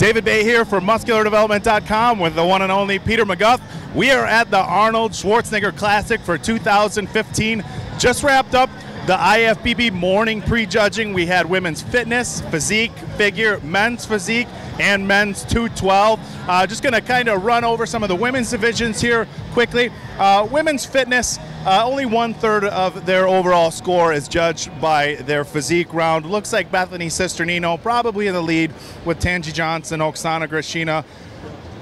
David Baye here for MuscularDevelopment.com with the one and only Peter McGough. We are at the Arnold Classic for 2015. Just wrapped up the IFBB morning prejudging. We had women's fitness, physique, figure, men's physique, and men's 212. Just going to kind of run over some of the women's divisions here quickly. Women's fitness, only 1/3 of their overall score is judged by their physique round. Looks like Bethany Cisternino probably in the lead with Tangi Johnson, Oksana Grishina.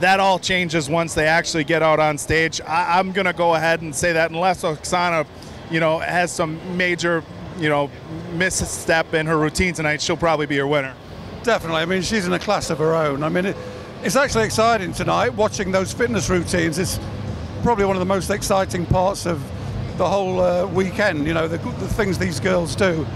That all changes once they actually get out on stage. I'm going to go ahead and say that unless Oksana, has some major, misstep in her routine tonight, she'll probably be your winner. Definitely. I mean, she's in a class of her own. I mean, it's actually exciting tonight watching those fitness routines. It's probably one of the most exciting parts of the whole weekend, the things these girls do.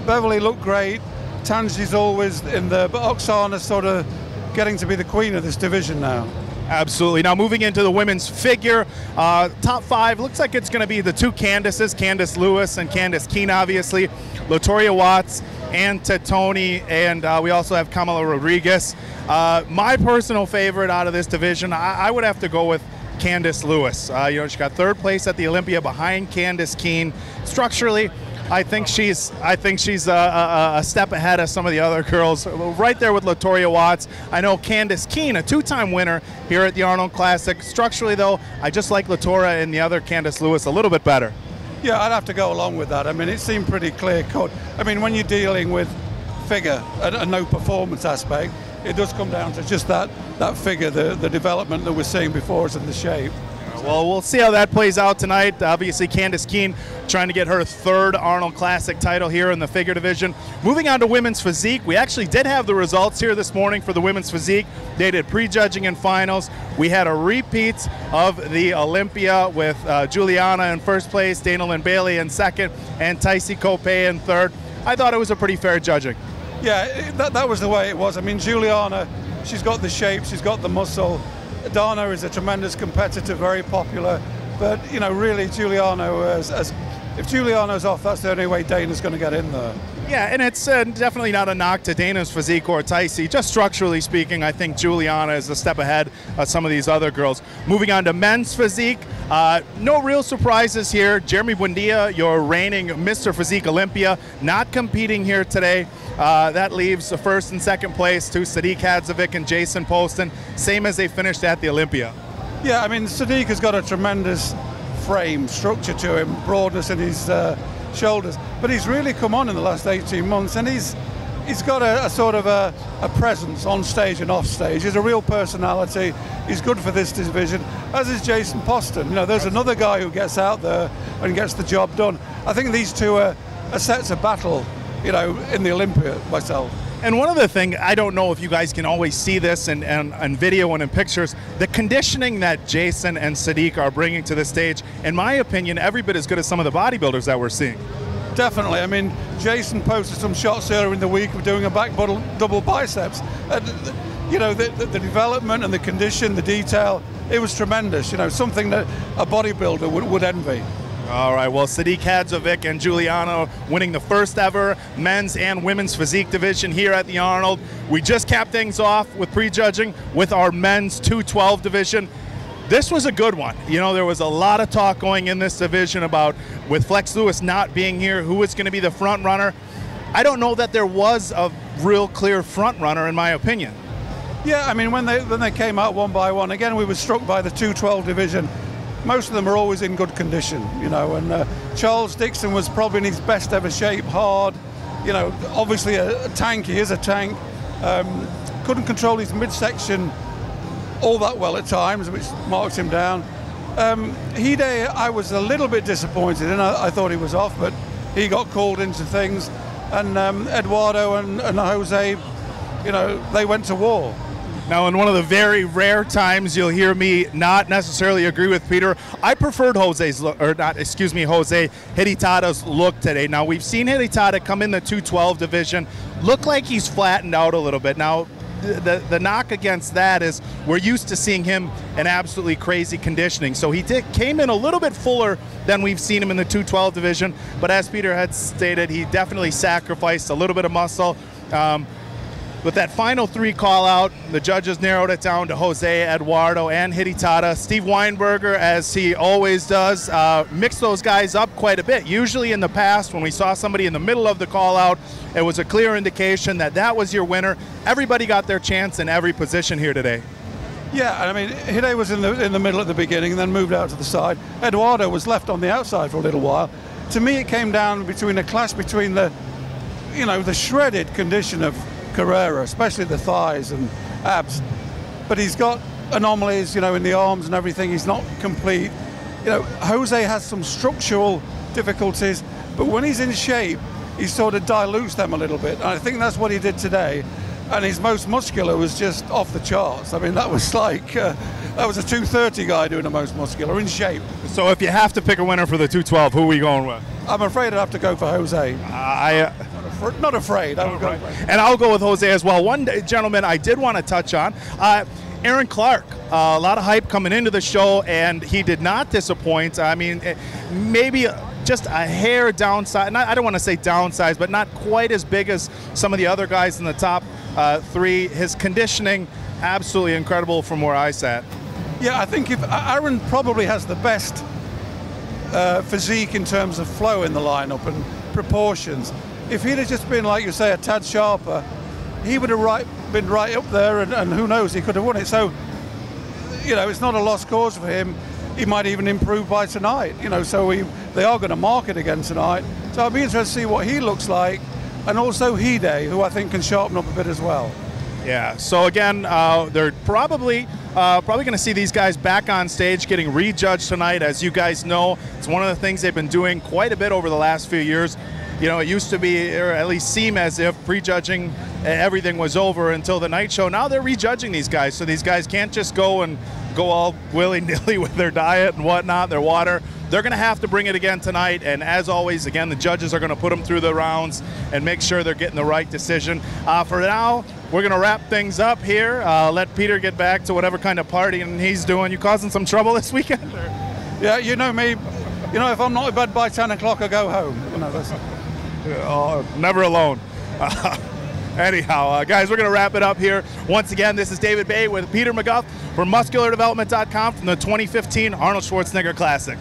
Beverly looked great. Tangi's always in there, but Oksana's sort of getting to be the queen of this division now. Absolutely. Now moving into the women's figure, top 5 looks like it's going to be the two Candices, Candice Lewis and Candice Keene, obviously, Latoria Watts and Tatoni, and we also have Kamala Rodriguez. My personal favorite out of this division, I would have to go with Candice Lewis. She got 3rd place at the Olympia behind Candice Keene. Structurally, I think she's a step ahead of some of the other girls, right there with Latoria Watts. I know Candice Keene, a 2-time winner here at the Arnold Classic. Structurally, though, I just like Latoria and the other Candice Lewis a little bit better. Yeah, I'd have to go along with that. I mean, it seemed pretty clear-cut. I mean, when you're dealing with figure and no performance aspect, it does come down to just that figure, the development that we're seeing before us in the shape. Well, we'll see how that plays out tonight. Obviously, Candice Keene trying to get her 3rd Arnold Classic title here in the figure division. Moving on to women's physique, we actually did have the results here this morning for the women's physique. They did prejudging and finals. We had a repeat of the Olympia with Juliana in 1st place, Dana Lynn Bailey in 2nd, and Tycee Copay in 3rd. I thought it was a pretty fair judging. Yeah, that was the way it was. I mean, Juliana, she's got the shape, she's got the muscle. Dana is a tremendous competitor, very popular, but really Giuliano, if Giuliano's off, that's the only way Dana's going to get in there. Yeah, and it's definitely not a knock to Dana's physique or Tycee. Just structurally speaking, I think Juliana is a step ahead of some of these other girls. Moving on to men's physique, no real surprises here. Jeremy Buendia, your reigning Mr. Physique Olympia, not competing here today. That leaves the 1st and 2nd place to Sadiq Hadzovic and Jason Poston, same as they finished at the Olympia. Yeah, I mean, Sadiq has got a tremendous frame, structure to him, broadness in his shoulders, but he's really come on in the last 18 months, and he's got a sort of a presence on stage and off stage. He's a real personality. He's good for this division, as is Jason Poston. There's another guy who gets out there and gets the job done. I think these two are sets of battle, in the Olympia myself. And one other thing, I don't know if you guys can always see this in video and in pictures, the conditioning that Jason and Sadiq are bringing to the stage, in my opinion, every bit as good as some of the bodybuilders that we're seeing. Definitely. I mean, Jason posted some shots earlier in the week of doing a back double biceps. And, the development and the condition, the detail, it was tremendous. Something that a bodybuilder would envy. All right, well, Sadiq Hadzovic and Juliana winning the 1st ever men's and women's physique division here at the Arnold. We just capped things off with prejudging with our men's 212 division. This was a good one. There was a lot of talk going in this division about, with Flex Lewis not being here, who was going to be the front runner. I don't know that there was a real clear front runner, in my opinion. Yeah, I mean, when they came out one by one, again, we were struck by the 212 division. Most of them are always in good condition, and Charles Dixon was probably in his best ever shape, hard, obviously a tank, he is a tank. Couldn't control his midsection all that well at times, which marked him down. Hide, I was a little bit disappointed in. I thought he was off, but he got called into things. And Eduardo and Jose, they went to war. Now, in one of the very rare times you'll hear me not necessarily agree with Peter, I preferred Jose Hidetada's look today. Now, we've seen Hidetada come in the 212 division, look like he's flattened out a little bit. Now, the knock against that is we're used to seeing him in absolutely crazy conditioning. So he came in a little bit fuller than we've seen him in the 212 division, but as Peter had stated, he definitely sacrificed a little bit of muscle. With that final 3 call out, the judges narrowed it down to Jose, Eduardo, and Hidetada. Steve Weinberger, as he always does, mixed those guys up quite a bit. Usually in the past, when we saw somebody in the middle of the call out, it was a clear indication that that was your winner. Everybody got their chance in every position here today. Yeah, I mean, Hide was in the middle at the beginning and then moved out to the side. Eduardo was left on the outside for a little while. To me, it came down between a clash between the, you know, the shredded condition of Carrera, especially the thighs and abs, but he's got anomalies, you know, in the arms and everything. He's not complete. You know, Jose has some structural difficulties, but when he's in shape, he sort of dilutes them a little bit. And I think that's what he did today. And his most muscular was just off the charts. I mean, that was like, that was a 230 guy doing the most muscular, in shape. So if you have to pick a winner for the 212, who are we going with? I'm afraid I'd have to go for Jose. Not afraid. I would go. And I'll go with Jose as well. One gentleman I did want to touch on, Aaron Clark. A lot of hype coming into the show, and he did not disappoint. I mean, maybe just a hair downside. I don't want to say downsized, but not quite as big as some of the other guys in the top 3. His conditioning, absolutely incredible from where I sat. Yeah, I think if Aaron probably has the best physique in terms of flow in the lineup and proportions. If he'd have just been, like you say, a tad sharper, he would have been right up there, and who knows, he could have won it. So, you know, it's not a lost cause for him. He might even improve by tonight, you know, so they are going to mark it again tonight. So I'll be interested to see what he looks like, and also Hide, who I think can sharpen up a bit as well. Yeah, so again, they're probably going to see these guys back on stage getting rejudged tonight. As you guys know, it's one of the things they've been doing quite a bit over the last few years. You know, it used to be, or at least seem as if prejudging everything was over until the night show. Now they're rejudging these guys, so these guys can't just go all willy-nilly with their diet and whatnot, their water. They're going to have to bring it again tonight, and as always, again, the judges are going to put them through the rounds and make sure they're getting the right decision. For now, we're going to wrap things up here. Let Peter get back to whatever kind of partying he's doing. You causing some trouble this weekend? Or? Yeah, you know me. You know, if I'm not in bed by 10 o'clock, I go home. You know, that's... Never alone. Anyhow, guys, we're going to wrap it up here. Once again, this is David Baye with Peter McGough from MuscularDevelopment.com from the 2015 Arnold Schwarzenegger Classic.